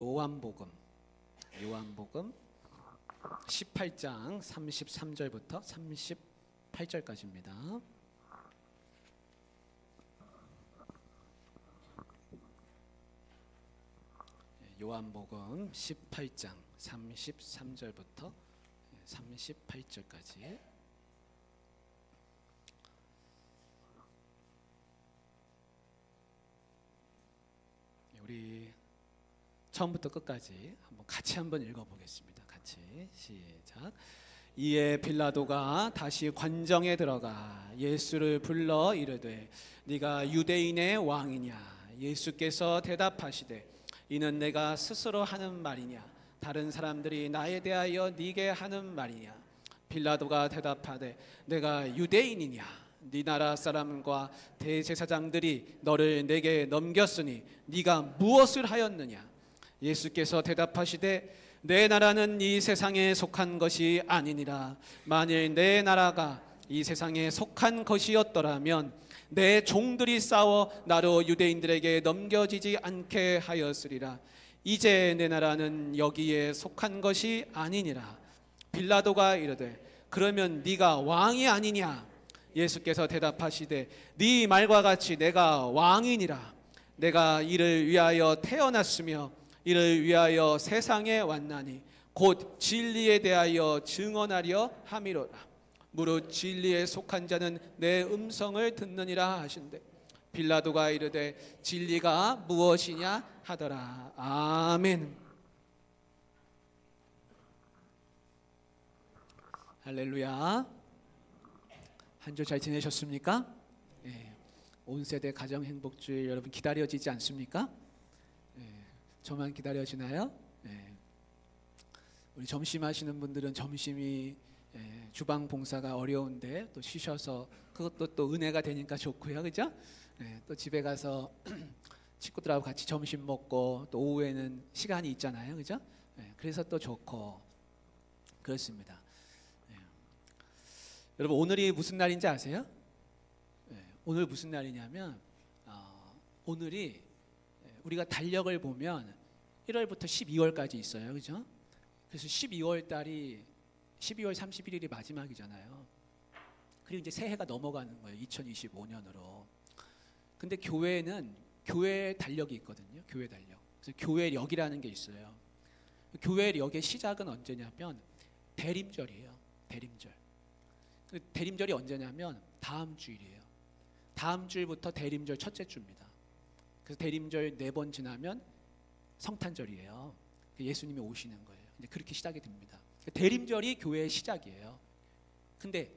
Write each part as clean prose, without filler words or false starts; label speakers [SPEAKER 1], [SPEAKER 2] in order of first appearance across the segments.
[SPEAKER 1] 요한복음 18장 33절부터 38절까지입니다. 요한복음 18장 33절부터 38절까지. 우리 처음부터 끝까지 같이 한번 읽어보겠습니다. 같이 시작. 이에 빌라도가 다시 관정에 들어가 예수를 불러 이르되 네가 유대인의 왕이냐? 예수께서 대답하시되 이는 내가 스스로 하는 말이냐? 다른 사람들이 나에 대하여 네게 하는 말이냐? 빌라도가 대답하되 내가 유대인이냐? 네 나라 사람과 대제사장들이 너를 내게 넘겼으니 네가 무엇을 하였느냐? 예수께서 대답하시되 내 나라는 이 세상에 속한 것이 아니니라. 만일 내 나라가 이 세상에 속한 것이었더라면 내 종들이 싸워 나로 유대인들에게 넘겨지지 않게 하였으리라. 이제 내 나라는 여기에 속한 것이 아니니라. 빌라도가 이르되 그러면 네가 왕이 아니냐? 예수께서 대답하시되 네 말과 같이 내가 왕이니라. 내가 이를 위하여 태어났으며 이를 위하여 세상에 왔나니 곧 진리에 대하여 증언하려 함이로라. 무릇 진리에 속한 자는 내 음성을 듣느니라 하신대. 빌라도가 이르되 진리가 무엇이냐 하더라. 아멘. 할렐루야. 한 주 잘 지내셨습니까? 네. 온 세대 가정 행복주일 여러분 기다려지지 않습니까? 저만 기다려지나요? 네. 우리 점심 하시는 분들은 점심이 주방 봉사가 어려운데 또 쉬셔서 그것도 또 은혜가 되니까 좋고요, 그죠? 또 집에 가서 친구들하고 같이 점심 먹고 또 오후에는 시간이 있잖아요, 그죠? 그래서 또 좋고 그렇습니다. 여러분 오늘이 무슨 날인지 아세요? 오늘 무슨 날이냐면 오늘이 우리가 달력을 보면 1월부터 12월까지 있어요, 그죠? 그래서 12월 달이 12월 31일이 마지막이잖아요. 그리고 이제 새해가 넘어가는 거예요, 2025년으로. 근데 교회는 교회 달력이 있거든요, 교회 달력. 그래서 교회력이라는 게 있어요. 교회력의 시작은 언제냐면 대림절이에요, 대림절. 대림절이 언제냐면 다음 주일이에요. 다음 주일부터 대림절 첫째 주입니다. 그래서 대림절 4번 지나면 성탄절이에요. 예수님이 오시는 거예요. 이제 그렇게 시작이 됩니다. 대림절이 교회의 시작이에요. 근데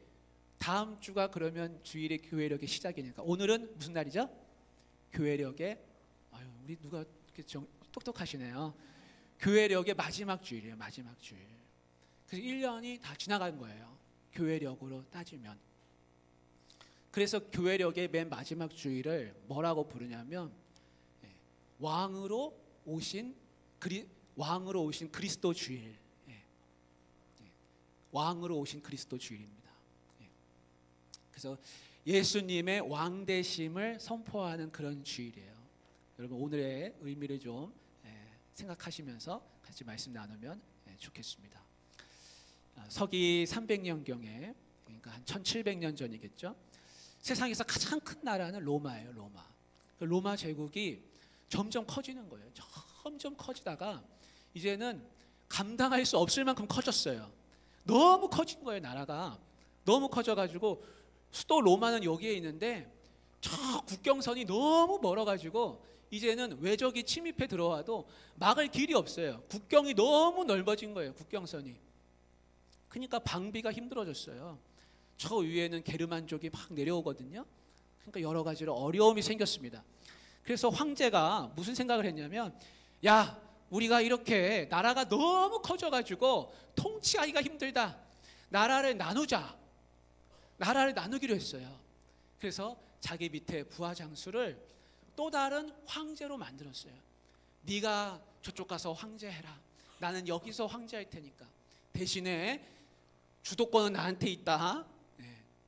[SPEAKER 1] 다음 주가 그러면 주일의 교회력의 시작이니까 오늘은 무슨 날이죠? 교회력의 우리 누가 이렇게 똑똑하시네요. 교회력의 마지막 주일이에요. 마지막 주일. 그래서 1년이 다 지나간 거예요, 교회력으로 따지면. 그래서 교회력의 맨 마지막 주일을 뭐라고 부르냐면 왕으로 오신 그리스도 주일. 왕으로 오신 그리스도 주일입니다. 그래서 예수님의 왕되심을 선포하는 그런 주일이에요. 여러분 오늘의 의미를 좀 생각하시면서 같이 말씀 나누면 좋겠습니다. 서기 300년경에, 그러니까 한 1700년 전이겠죠. 세상에서 가장 큰 나라는 로마예요, 로마. 로마 제국이 점점 커지는 거예요. 점점 커지다가 이제는 감당할 수 없을 만큼 커졌어요. 너무 커진 거예요, 나라가. 너무 커져가지고 수도 로마는 여기에 있는데 저 국경선이 너무 멀어가지고 이제는 외적이 침입해 들어와도 막을 길이 없어요. 국경이 너무 넓어진 거예요, 국경선이. 그러니까 방비가 힘들어졌어요. 저 위에는 게르만족이 막 내려오거든요. 그러니까 여러 가지로 어려움이 생겼습니다. 그래서 황제가 무슨 생각을 했냐면, 야, 우리가 이렇게 나라가 너무 커져가지고 통치하기가 힘들다. 나라를 나누자. 나라를 나누기로 했어요. 그래서 자기 밑에 부하장수를 또 다른 황제로 만들었어요. 네가 저쪽 가서 황제해라. 나는 여기서 황제할 테니까. 대신에 주도권은 나한테 있다.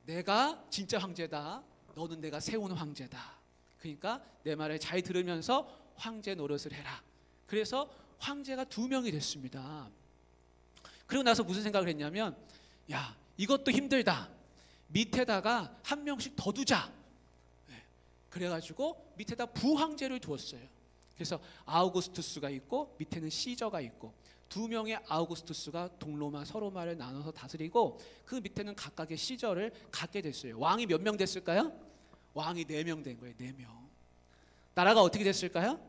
[SPEAKER 1] 내가 진짜 황제다. 너는 내가 세운 황제다. 그러니까 내 말을 잘 들으면서 황제 노릇을 해라. 그래서 황제가 2명이 됐습니다. 그리고 나서 무슨 생각을 했냐면, 야, 이것도 힘들다. 밑에다가 1명씩 더 두자. 그래가지고 밑에다 부황제를 두었어요. 그래서 아우구스투스가 있고 밑에는 시저가 있고 2명의 아우구스투스가 동로마 서로마를 나눠서 다스리고 그 밑에는 각각의 시저를 갖게 됐어요. 왕이 몇 명 됐을까요? 왕이 4명 된 거예요. 4명. 나라가 어떻게 됐을까요?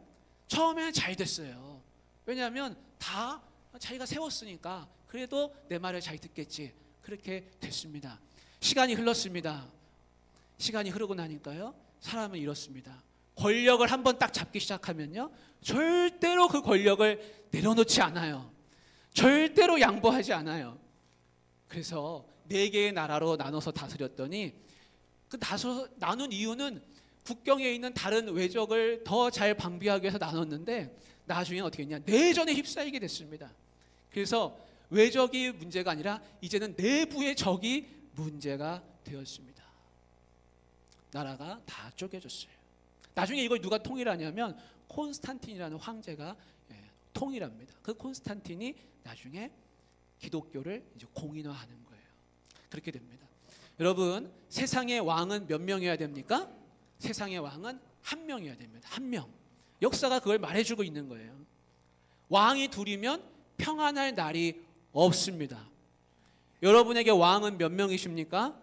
[SPEAKER 1] 처음에는 잘 됐어요. 왜냐하면 다 자기가 세웠으니까 그래도 내 말을 잘 듣겠지. 그렇게 됐습니다. 시간이 흘렀습니다. 시간이 흐르고 나니까요, 사람은 이렇습니다. 권력을 한번 딱 잡기 시작하면요, 절대로 그 권력을 내려놓지 않아요. 절대로 양보하지 않아요. 그래서 4개의 나라로 나눠서 다스렸더니 그 나눈 이유는 국경에 있는 다른 외적을 더 잘 방비하기 위해서 나눴는데 나중에 어떻게 했냐, 내전에 휩싸이게 됐습니다. 그래서 외적이 문제가 아니라 이제는 내부의 적이 문제가 되었습니다. 나라가 다 쪼개졌어요. 나중에 이걸 누가 통일하냐면 콘스탄틴이라는 황제가 통일합니다. 그 콘스탄틴이 나중에 기독교를 이제 공인화하는 거예요. 그렇게 됩니다. 여러분, 세상의 왕은 몇 명이어야 됩니까? 세상의 왕은 1명이어야 됩니다. 1명. 역사가 그걸 말해주고 있는 거예요. 왕이 2이면 평안할 날이 없습니다. 여러분에게 왕은 몇 명이십니까?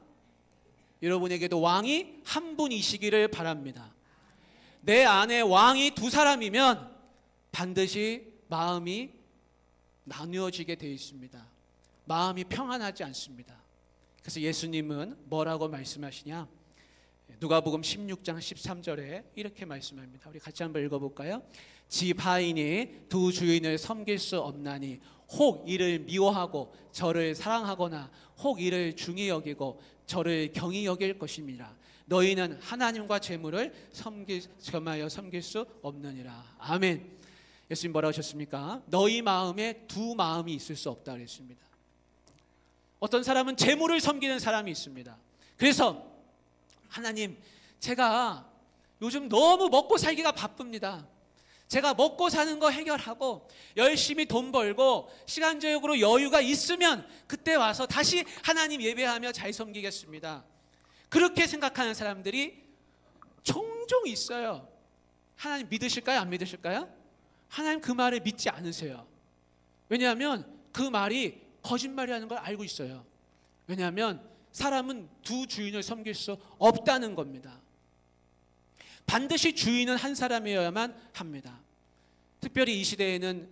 [SPEAKER 1] 여러분에게도 왕이 1분이시기를 바랍니다. 내 안에 왕이 2사람이면 반드시 마음이 나누어지게 되어 있습니다. 마음이 평안하지 않습니다. 그래서 예수님은 뭐라고 말씀하시냐? 누가복음 16장 13절에 이렇게 말씀합니다. 우리 같이 한번 읽어볼까요? 집 하인이 2 주인을 섬길 수 없나니 혹 이를 미워하고 저를 사랑하거나 혹 이를 중히 여기고 저를 경히 여길 것임이라. 너희는 하나님과 재물을 겸하여 섬길 수 없느니라. 아멘. 예수님 뭐라고 하셨습니까? 너희 마음에 2 마음이 있을 수 없다 그랬습니다. 어떤 사람은 재물을 섬기는 사람이 있습니다. 그래서 하나님, 제가 요즘 너무 먹고 살기가 바쁩니다. 제가 먹고 사는 거 해결하고 열심히 돈 벌고 시간적으로 여유가 있으면 그때 와서 다시 하나님 예배하며 잘 섬기겠습니다. 그렇게 생각하는 사람들이 종종 있어요. 하나님 믿으실까요? 안 믿으실까요? 하나님 그 말을 믿지 않으세요. 왜냐하면 그 말이 거짓말이라는 걸 알고 있어요. 왜냐하면 사람은 2 주인을 섬길 수 없다는 겁니다. 반드시 주인은 한 사람이어야만 합니다. 특별히 이 시대에는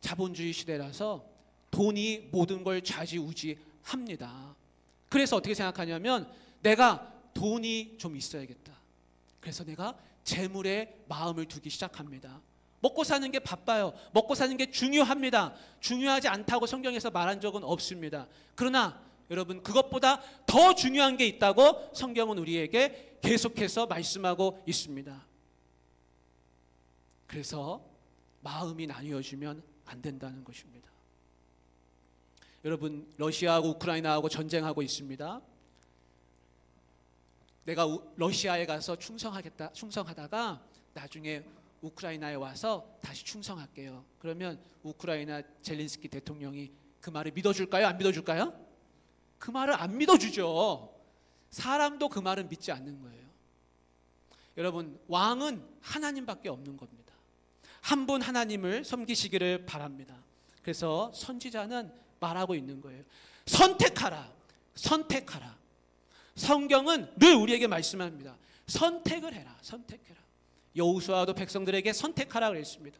[SPEAKER 1] 자본주의 시대라서 돈이 모든 걸 좌지우지합니다. 그래서 어떻게 생각하냐면 내가 돈이 좀 있어야겠다. 그래서 내가 재물에 마음을 두기 시작합니다. 먹고 사는 게 바빠요. 먹고 사는 게 중요합니다. 중요하지 않다고 성경에서 말한 적은 없습니다. 그러나 여러분, 그것보다 더 중요한 게 있다고 성경은 우리에게 계속해서 말씀하고 있습니다. 그래서 마음이 나뉘어지면 안 된다는 것입니다. 여러분, 러시아하고 우크라이나하고 전쟁하고 있습니다. 내가 러시아에 가서 충성하다가 나중에 우크라이나에 와서 다시 충성할게요. 그러면 우크라이나 젤린스키 대통령이 그 말을 믿어줄까요? 안 믿어줄까요? 그 말을 안 믿어주죠. 사람도 그 말은 믿지 않는 거예요. 여러분, 왕은 하나님밖에 없는 겁니다. 한 분 하나님을 섬기시기를 바랍니다. 그래서 선지자는 말하고 있는 거예요. 선택하라. 선택하라. 성경은 늘 우리에게 말씀합니다. 선택을 해라. 선택해라. 여호수아도 백성들에게 선택하라 그랬습니다.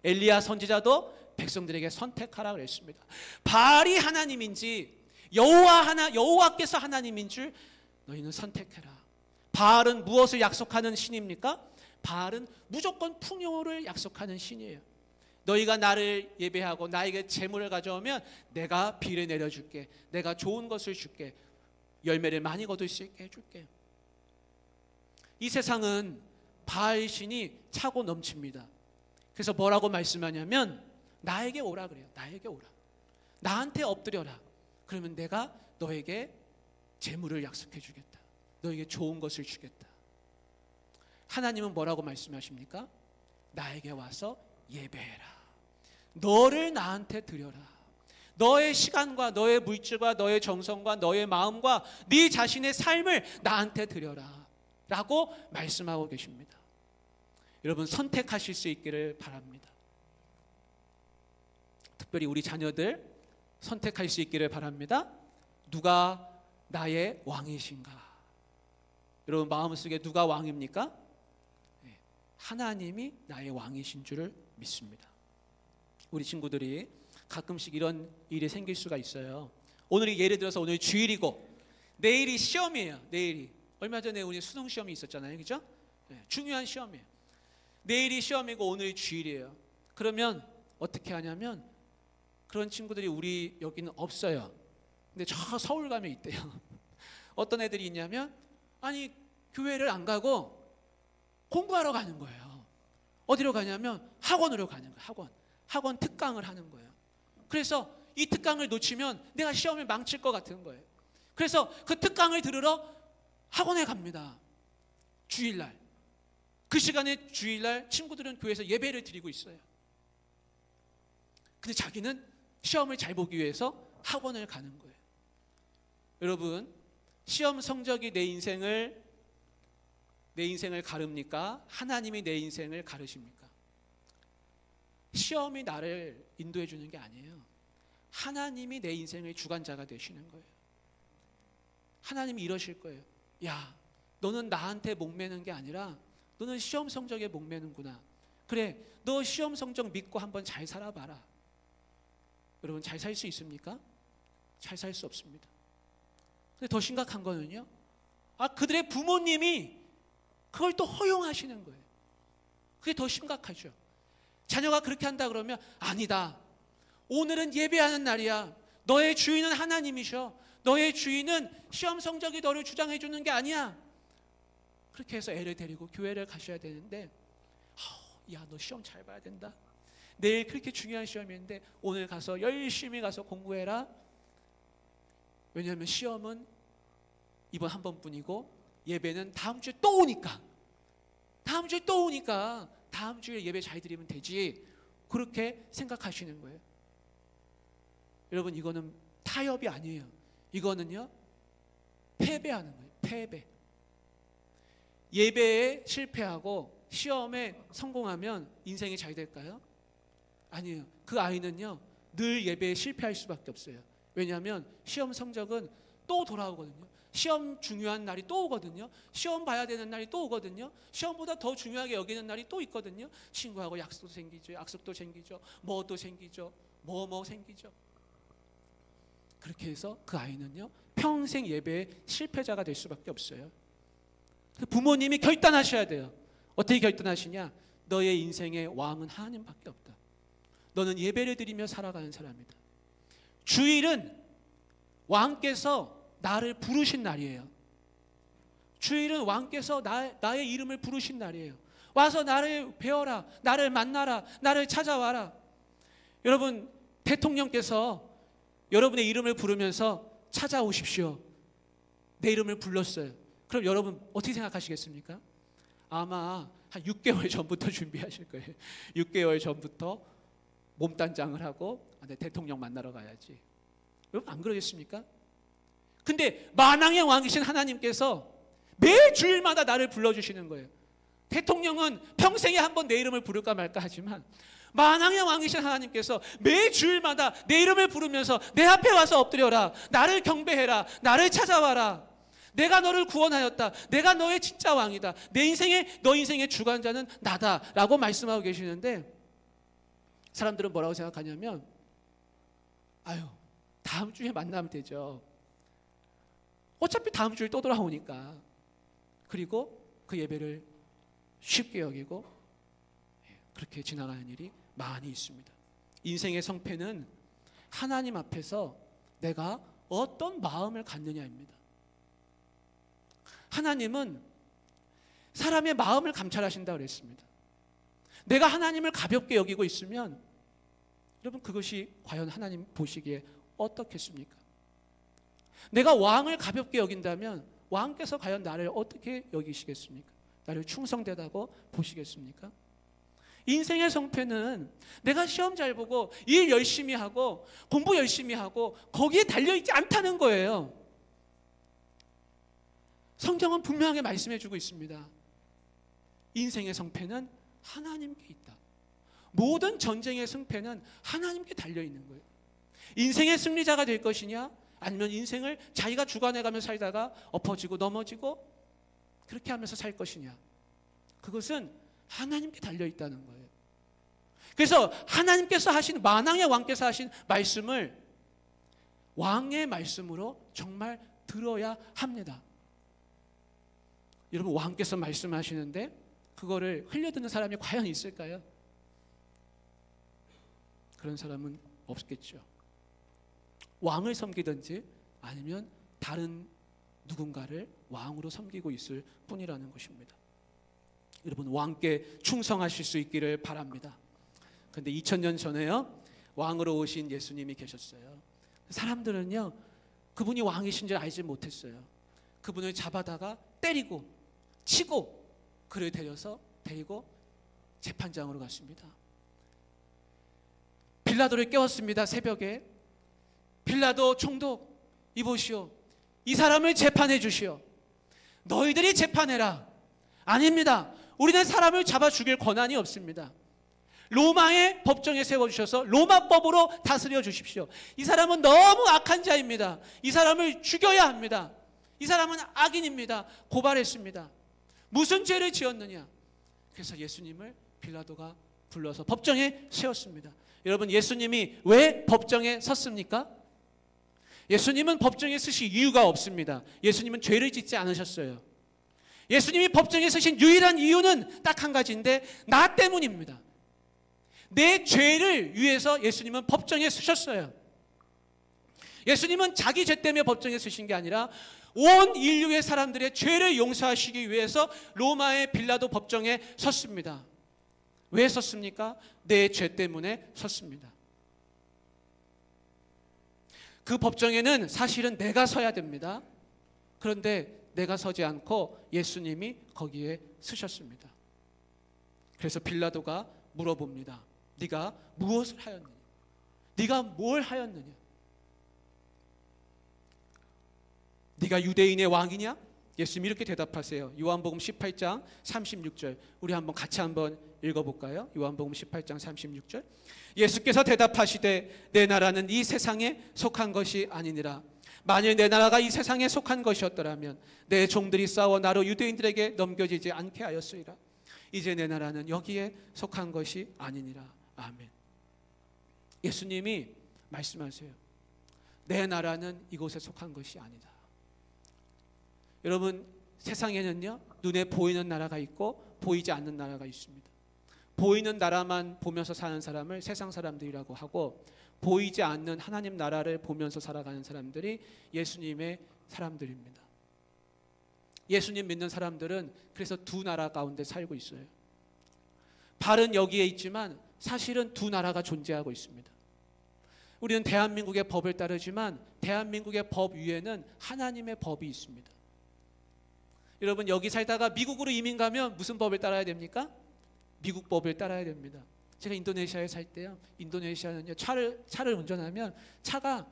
[SPEAKER 1] 엘리야 선지자도 백성들에게 선택하라 그랬습니다. 바알이 하나님인지 여호와께서 하나님인 줄 너희는 선택해라. 바알은 무엇을 약속하는 신입니까? 바알은 무조건 풍요를 약속하는 신이에요. 너희가 나를 예배하고 나에게 재물을 가져오면 내가 비를 내려줄게. 내가 좋은 것을 줄게. 열매를 많이 거둘 수 있게 해줄게. 이 세상은 바알 신이 차고 넘칩니다. 그래서 뭐라고 말씀하냐면 나에게 오라 그래요. 나에게 오라. 나한테 엎드려라. 그러면 내가 너에게 재물을 약속해 주겠다. 너에게 좋은 것을 주겠다. 하나님은 뭐라고 말씀하십니까? 나에게 와서 예배해라. 너를 나한테 드려라. 너의 시간과 너의 물질과 너의 정성과 너의 마음과 네 자신의 삶을 나한테 드려라 라고 말씀하고 계십니다. 여러분, 선택하실 수 있기를 바랍니다. 특별히 우리 자녀들 선택할 수 있기를 바랍니다. 누가 나의 왕이신가? 여러분, 마음속에 누가 왕입니까? 하나님이 나의 왕이신 줄을 믿습니다. 우리 친구들이 가끔씩 이런 일이 생길 수가 있어요. 오늘이 예를 들어서 오늘 주일이고 내일이 시험이에요. 내일이 얼마 전에 우리 수능 시험이 있었잖아요, 그죠? 중요한 시험이에요. 내일이 시험이고 오늘이 주일이에요. 그러면 어떻게 하냐면 그런 친구들이 우리 여기는 없어요. 근데 저 서울 가면 있대요. 어떤 애들이 있냐면 아니 교회를 안 가고 공부하러 가는 거예요. 어디로 가냐면 학원으로 가는 거예요. 학원 특강을 하는 거예요. 그래서 이 특강을 놓치면 내가 시험을 망칠 것 같은 거예요. 그래서 그 특강을 들으러 학원에 갑니다. 주일날. 그 시간에 주일날 친구들은 교회에서 예배를 드리고 있어요. 근데 자기는 시험을 잘 보기 위해서 학원을 가는 거예요. 여러분, 시험 성적이 내 인생을 가릅니까? 하나님이 내 인생을 가르십니까? 시험이 나를 인도해 주는 게 아니에요. 하나님이 내 인생의 주관자가 되시는 거예요. 하나님이 이러실 거예요. 야, 너는 나한테 목매는 게 아니라 너는 시험 성적에 목매는구나. 그래, 너 시험 성적 믿고 한번 잘 살아봐라. 여러분, 잘 살 수 있습니까? 잘 살 수 없습니다. 근데 더 심각한 거는요, 그들의 부모님이 그걸 또 허용하시는 거예요. 그게 더 심각하죠. 자녀가 그렇게 한다 그러면 아니다. 오늘은 예배하는 날이야. 너의 주인은 하나님이셔. 너의 주인은 시험 성적이 너를 주장해 주는 게 아니야. 그렇게 해서 애를 데리고 교회를 가셔야 되는데, 야, 너 시험 잘 봐야 된다. 내일 그렇게 중요한 시험인데 오늘 가서 열심히 가서 공부해라. 왜냐하면 시험은 이번 한 번뿐이고 예배는 다음 주에 또 오니까 다음 주에 예배 잘 드리면 되지. 그렇게 생각하시는 거예요. 여러분, 이거는 타협이 아니에요. 이거는요, 패배하는 거예요. 패배. 예배에 실패하고 시험에 성공하면 인생이 잘 될까요? 아니에요. 그 아이는요, 늘 예배에 실패할 수밖에 없어요. 왜냐하면 시험 성적은 또 돌아오거든요. 시험 중요한 날이 또 오거든요. 시험 봐야 되는 날이 또 오거든요. 시험보다 더 중요하게 여기는 날이 또 있거든요. 친구하고 약속도 생기죠. 약속도 생기죠. 뭐도 생기죠. 뭐 생기죠. 그렇게 해서 그 아이는요, 평생 예배에 실패자가 될 수밖에 없어요. 부모님이 결단하셔야 돼요. 어떻게 결단하시냐? 너의 인생의 왕은 하나님밖에 없다. 너는 예배를 드리며 살아가는 사람이다. 주일은 왕께서 나를 부르신 날이에요. 주일은 왕께서 나의 이름을 부르신 날이에요. 와서 나를 배워라. 나를 만나라. 나를 찾아와라. 여러분, 대통령께서 여러분의 이름을 부르면서 찾아오십시오. 내 이름을 불렀어요. 그럼 여러분 어떻게 생각하시겠습니까? 아마 한 6개월 전부터 준비하실 거예요. 6개월 전부터 몸단장을 하고 대통령 만나러 가야지. 여러분 안 그러겠습니까? 근데 만왕의 왕이신 하나님께서 매 주일마다 나를 불러주시는 거예요. 대통령은 평생에 한 번 내 이름을 부를까 말까 하지만 만왕의 왕이신 하나님께서 매 주일마다 내 이름을 부르면서 내 앞에 와서 엎드려라. 나를 경배해라. 나를 찾아와라. 내가 너를 구원하였다. 내가 너의 진짜 왕이다. 너 인생의 주관자는 나다라고 말씀하고 계시는데, 사람들은 뭐라고 생각하냐면 다음 주에 만나면 되죠. 어차피 다음 주에 또 돌아오니까. 그리고 그 예배를 쉽게 여기고 그렇게 지나가는 일이 많이 있습니다. 인생의 성패는 하나님 앞에서 내가 어떤 마음을 갖느냐입니다. 하나님은 사람의 마음을 감찰하신다고 그랬습니다. 내가 하나님을 가볍게 여기고 있으면 여러분 그것이 과연 하나님 보시기에 어떻겠습니까? 내가 왕을 가볍게 여긴다면 왕께서 과연 나를 어떻게 여기시겠습니까? 나를 충성되다고 보시겠습니까? 인생의 성패는 내가 시험 잘 보고 일 열심히 하고 공부 열심히 하고 거기에 달려있지 않다는 거예요. 성경은 분명하게 말씀해주고 있습니다. 인생의 성패는 하나님께 있다. 모든 전쟁의 승패는 하나님께 달려있는 거예요. 인생의 승리자가 될 것이냐, 아니면 인생을 자기가 주관해가며 살다가 엎어지고 넘어지고 그렇게 하면서 살 것이냐, 그것은 하나님께 달려있다는 거예요. 그래서 하나님께서 하신, 만왕의 왕께서 하신 말씀을 왕의 말씀으로 정말 들어야 합니다. 여러분, 왕께서 말씀하시는데 그거를 흘려듣는 사람이 과연 있을까요? 그런 사람은 없겠죠. 왕을 섬기든지 아니면 다른 누군가를 왕으로 섬기고 있을 뿐이라는 것입니다. 여러분, 왕께 충성하실 수 있기를 바랍니다. 그런데 2000년 전에요, 왕으로 오신 예수님이 계셨어요. 사람들은요, 그분이 왕이신 줄 알지 못했어요. 그분을 잡아다가 때리고 치고 그를 데리고 재판장으로 갔습니다. 빌라도를 깨웠습니다. 새벽에. 빌라도 총독, 이보시오, 이 사람을 재판해 주시오. 너희들이 재판해라. 아닙니다. 우리는 사람을 잡아 죽일 권한이 없습니다. 로마의 법정에 세워주셔서 로마법으로 다스려 주십시오. 이 사람은 너무 악한 자입니다. 이 사람을 죽여야 합니다. 이 사람은 악인입니다. 고발했습니다. 무슨 죄를 지었느냐. 그래서 예수님을 빌라도가 불러서 법정에 세웠습니다. 여러분, 예수님이 왜 법정에 섰습니까? 예수님은 법정에 서실 이유가 없습니다. 예수님은 죄를 짓지 않으셨어요. 예수님이 법정에 서신 유일한 이유는 딱 한 가지인데, 나 때문입니다. 내 죄를 위해서 예수님은 법정에 서셨어요. 예수님은 자기 죄 때문에 법정에 서신 게 아니라 온 인류의 사람들의 죄를 용서하시기 위해서 로마의 빌라도 법정에 섰습니다. 왜 섰습니까? 내 죄 때문에 섰습니다. 그 법정에는 사실은 내가 서야 됩니다. 그런데 내가 서지 않고 예수님이 거기에 서셨습니다. 그래서 빌라도가 물어봅니다. 네가 무엇을 하였느냐? 네가 뭘 하였느냐? 네가 유대인의 왕이냐? 예수님이 이렇게 대답하세요. 요한복음 18장 36절. 우리 같이 한번 읽어볼까요? 요한복음 18장 36절. 예수께서 대답하시되 내 나라는 이 세상에 속한 것이 아니니라. 만일 내 나라가 이 세상에 속한 것이었더라면 내 종들이 싸워 나로 유대인들에게 넘겨지지 않게 하였으리라. 이제 내 나라는 여기에 속한 것이 아니니라. 아멘. 예수님이 말씀하세요. 내 나라는 이곳에 속한 것이 아니다. 여러분, 세상에는요, 눈에 보이는 나라가 있고 보이지 않는 나라가 있습니다. 보이는 나라만 보면서 사는 사람을 세상 사람들이라고 하고, 보이지 않는 하나님 나라를 보면서 살아가는 사람들이 예수님의 사람들입니다. 예수님 믿는 사람들은 그래서 두 나라 가운데 살고 있어요. 발은 여기에 있지만 사실은 두 나라가 존재하고 있습니다. 우리는 대한민국의 법을 따르지만 대한민국의 법 위에는 하나님의 법이 있습니다. 여러분, 여기 살다가 미국으로 이민 가면 무슨 법을 따라야 됩니까? 미국 법을 따라야 됩니다. 제가 인도네시아에 살 때요, 인도네시아는요, 차를 운전하면 차가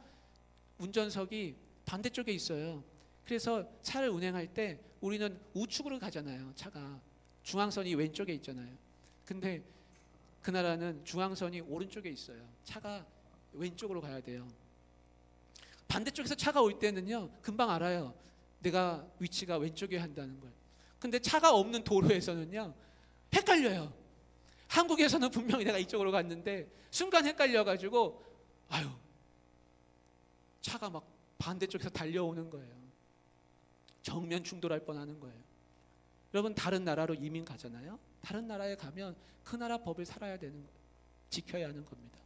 [SPEAKER 1] 운전석이 반대쪽에 있어요. 그래서 차를 운행할 때 우리는 우측으로 가잖아요. 차가 중앙선이 왼쪽에 있잖아요. 근데 그 나라는 중앙선이 오른쪽에 있어요. 차가 왼쪽으로 가야 돼요. 반대쪽에서 차가 올 때는요, 금방 알아요. 내가 위치가 왼쪽에 한다는 걸. 근데 차가 없는 도로에서는요, 헷갈려요. 한국에서는 분명히 내가 이쪽으로 갔는데 순간 헷갈려가지고 차가 막 반대쪽에서 달려오는 거예요. 정면 충돌할 뻔하는 거예요. 여러분, 다른 나라로 이민 가잖아요. 다른 나라에 가면 그 나라 법을 살아야 되는 거예요. 지켜야 하는 겁니다.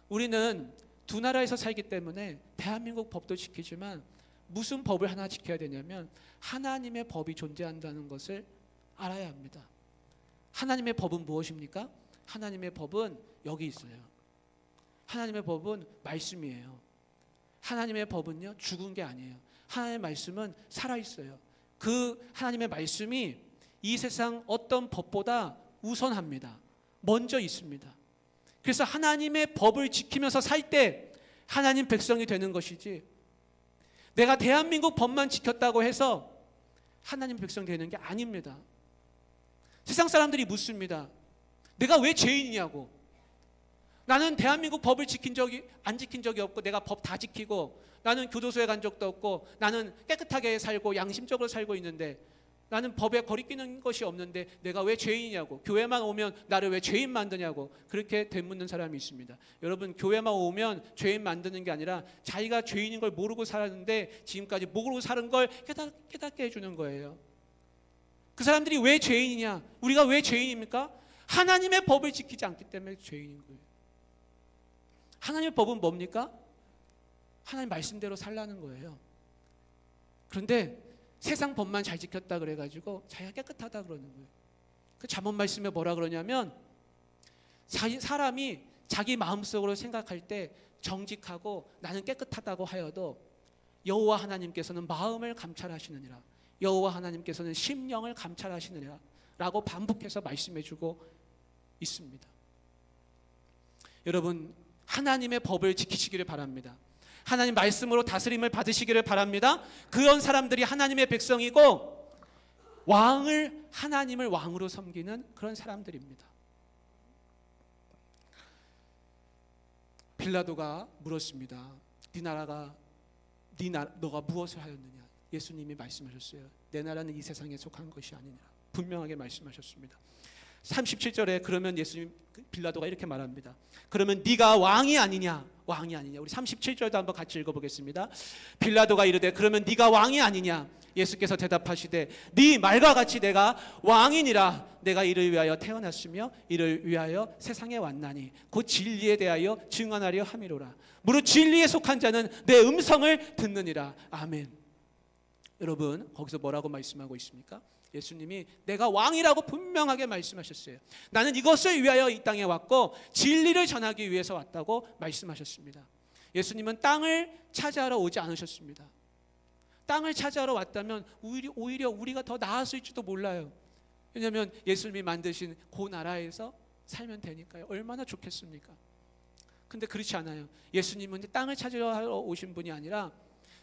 [SPEAKER 1] 우리는 두 나라에서 살기 때문에 대한민국 법도 지키지만 무슨 법을 하나 지켜야 되냐면 하나님의 법이 존재한다는 것을 알아야 합니다. 하나님의 법은 무엇입니까? 하나님의 법은 여기 있어요. 하나님의 법은 말씀이에요. 하나님의 법은요, 죽은 게 아니에요. 하나님의 말씀은 살아있어요. 그 하나님의 말씀이 이 세상 어떤 법보다 우선합니다. 먼저 있습니다. 그래서 하나님의 법을 지키면서 살 때 하나님 백성이 되는 것이지, 내가 대한민국 법만 지켰다고 해서 하나님 백성이 되는 게 아닙니다. 세상 사람들이 묻습니다. 내가 왜 죄인이냐고. 나는 대한민국 법을 안 지킨 적이 없고, 내가 법 다 지키고, 나는 교도소에 간 적도 없고, 나는 깨끗하게 살고 양심적으로 살고 있는데, 나는 법에 거리끼는 것이 없는데 내가 왜 죄인이냐고, 교회만 오면 나를 왜 죄인 만드냐고, 그렇게 되묻는 사람이 있습니다. 여러분, 교회만 오면 죄인 만드는 게 아니라 자기가 죄인인 걸 모르고 살았는데 지금까지 모르고 사는 걸 깨닫게 해주는 거예요. 그 사람들이 왜 죄인이냐, 우리가 왜 죄인입니까? 하나님의 법을 지키지 않기 때문에 죄인인 거예요. 하나님의 법은 뭡니까? 하나님 말씀대로 살라는 거예요. 그런데 세상 법만 잘 지켰다 그래가지고 자기가 깨끗하다 그러는 거예요. 그 잠언 말씀에 뭐라 그러냐면, 사람이 자기 마음속으로 생각할 때 정직하고 나는 깨끗하다고 하여도 여호와 하나님께서는 마음을 감찰하시느니라, 여호와 하나님께서는 심령을 감찰하시느니라 라고 반복해서 말씀해주고 있습니다. 여러분, 하나님의 법을 지키시기를 바랍니다. 하나님 말씀으로 다스림을 받으시기를 바랍니다. 그런 사람들이 하나님의 백성이고, 하나님을 왕으로 섬기는 그런 사람들입니다. 빌라도가 물었습니다. 너가 무엇을 하였느냐? 예수님이 말씀하셨어요. 내 나라는 이 세상에 속한 것이 아니니라. 분명하게 말씀하셨습니다. 37절에 그러면 빌라도가 이렇게 말합니다. 그러면 네가 왕이 아니냐? 왕이 아니냐? 우리 37절도 한번 같이 읽어보겠습니다. 빌라도가 이르되 그러면 네가 왕이 아니냐? 예수께서 대답하시되 네 말과 같이 내가 왕이니라. 내가 이를 위하여 태어났으며 이를 위하여 세상에 왔나니 곧 진리에 대하여 증언하려 함이로라. 무릇 진리에 속한 자는 내 음성을 듣느니라. 아멘. 여러분, 거기서 뭐라고 말씀하고 있습니까? 예수님이 내가 왕이라고 분명하게 말씀하셨어요. 나는 이것을 위하여 이 땅에 왔고 진리를 전하기 위해서 왔다고 말씀하셨습니다. 예수님은 땅을 차지하러 오지 않으셨습니다. 땅을 차지하러 왔다면 오히려 우리가 더 나았을지도 몰라요. 왜냐하면 예수님이 만드신 그 나라에서 살면 되니까요. 얼마나 좋겠습니까? 근데 그렇지 않아요. 예수님은 땅을 찾으러 오신 분이 아니라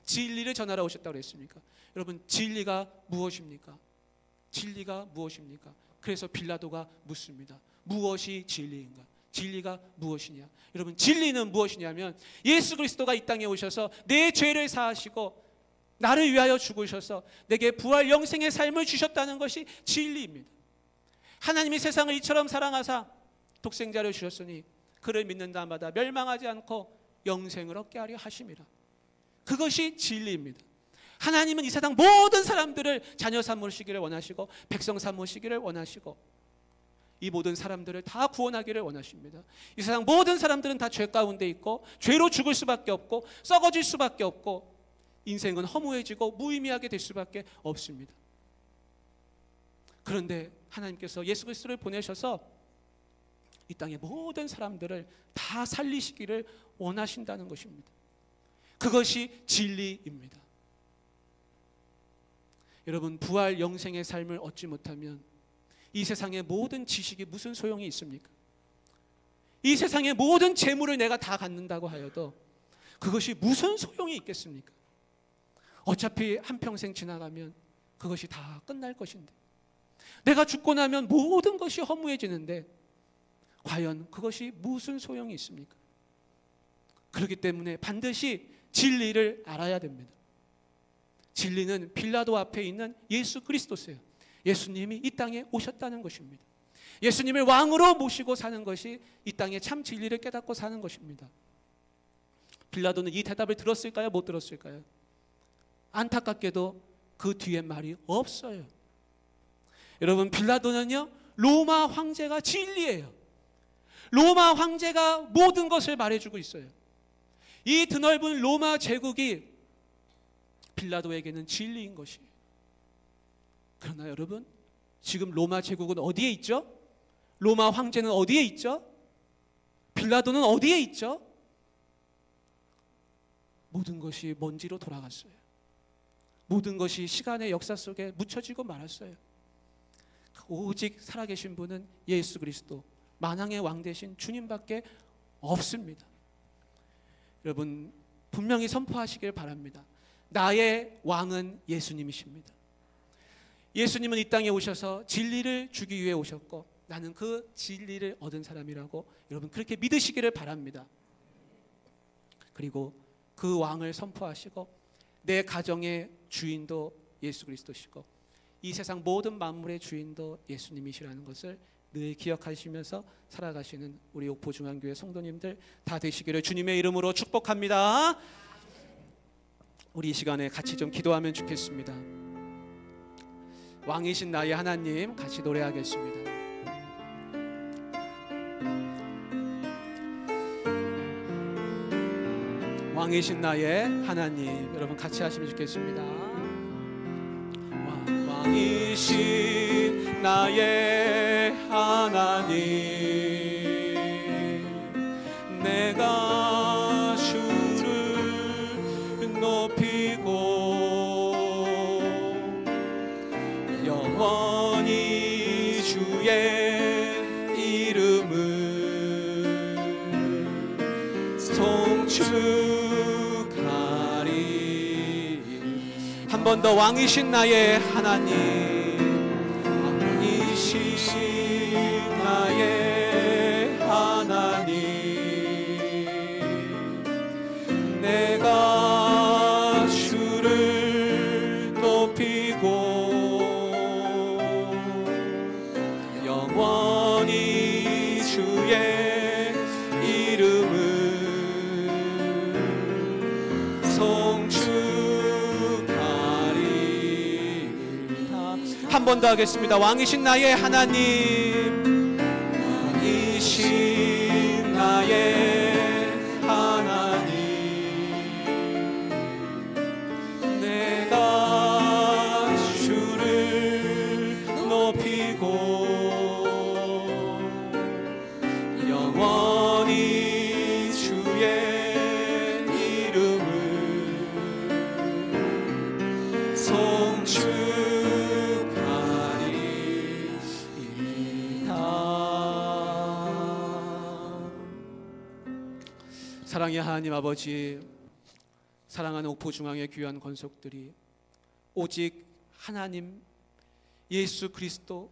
[SPEAKER 1] 진리를 전하러 오셨다고 했습니까? 여러분, 진리가 무엇입니까? 진리가 무엇입니까? 그래서 빌라도가 묻습니다. 무엇이 진리인가? 진리가 무엇이냐? 여러분, 진리는 무엇이냐면 예수 그리스도가 이 땅에 오셔서 내 죄를 사하시고 나를 위하여 죽으셔서 내게 부활 영생의 삶을 주셨다는 것이 진리입니다. 하나님이 세상을 이처럼 사랑하사 독생자를 주셨으니 그를 믿는 자마다 멸망하지 않고 영생을 얻게 하려 하심이라. 그것이 진리입니다. 하나님은 이 세상 모든 사람들을 자녀 삼으시기를 원하시고 백성 삼으시기를 원하시고 이 모든 사람들을 다 구원하기를 원하십니다. 이 세상 모든 사람들은 다 죄 가운데 있고 죄로 죽을 수밖에 없고 썩어질 수밖에 없고 인생은 허무해지고 무의미하게 될 수밖에 없습니다. 그런데 하나님께서 예수 그리스도를 보내셔서 이 땅의 모든 사람들을 다 살리시기를 원하신다는 것입니다. 그것이 진리입니다. 여러분, 부활 영생의 삶을 얻지 못하면 이 세상의 모든 지식이 무슨 소용이 있습니까? 이 세상의 모든 재물을 내가 다 갖는다고 하여도 그것이 무슨 소용이 있겠습니까? 어차피 한평생 지나가면 그것이 다 끝날 것인데, 내가 죽고 나면 모든 것이 허무해지는데 과연 그것이 무슨 소용이 있습니까? 그렇기 때문에 반드시 진리를 알아야 됩니다. 진리는 빌라도 앞에 있는 예수 그리스도세요. 예수님이 이 땅에 오셨다는 것입니다. 예수님을 왕으로 모시고 사는 것이 이 땅의 참 진리를 깨닫고 사는 것입니다. 빌라도는 이 대답을 들었을까요? 못 들었을까요? 안타깝게도 그 뒤에 말이 없어요. 여러분, 빌라도는요, 로마 황제가 진리예요. 로마 황제가 모든 것을 말해주고 있어요. 이 드넓은 로마 제국이 빌라도에게는 진리인 것이에요. 그러나 여러분, 지금 로마 제국은 어디에 있죠? 로마 황제는 어디에 있죠? 빌라도는 어디에 있죠? 모든 것이 먼지로 돌아갔어요. 모든 것이 시간의 역사 속에 묻혀지고 말았어요. 오직 살아계신 분은 예수 그리스도, 만왕의 왕 되신 주님밖에 없습니다. 여러분 분명히 선포하시길 바랍니다. 나의 왕은 예수님이십니다. 예수님은 이 땅에 오셔서 진리를 주기 위해 오셨고 나는 그 진리를 얻은 사람이라고 여러분 그렇게 믿으시기를 바랍니다. 그리고 그 왕을 선포하시고 내 가정의 주인도 예수 그리스도시고 이 세상 모든 만물의 주인도 예수님이시라는 것을 늘 기억하시면서 살아가시는 우리 옥포중앙교회 성도님들 다 되시기를 주님의 이름으로 축복합니다. 우리 이 시간에 같이 좀 기도하면 좋겠습니다. 왕이신 나의 하나님 같이 노래하겠습니다. 왕이신 나의 하나님, 여러분 같이 하시면 좋겠습니다. 왕이신 나의 하나님, 내가 주를 높이고 영원히 주의 이름을 송축하리. 한 번 더 왕이신 나의 하나님, 왕이신 나의 하나님, 내가 주를 높이고 영원히 주의 이름을 송축하리이다. 한 번 더 하겠습니다. 왕이신 나의 하나님, 왕이신 나의 하나님, 내가 주를 높이고 영원히 주의 이름을 송축하리이다. 사랑의 하나님 아버지, 사랑하는 옥포중앙의 귀한 권속들이 오직 하나님 예수 그리스도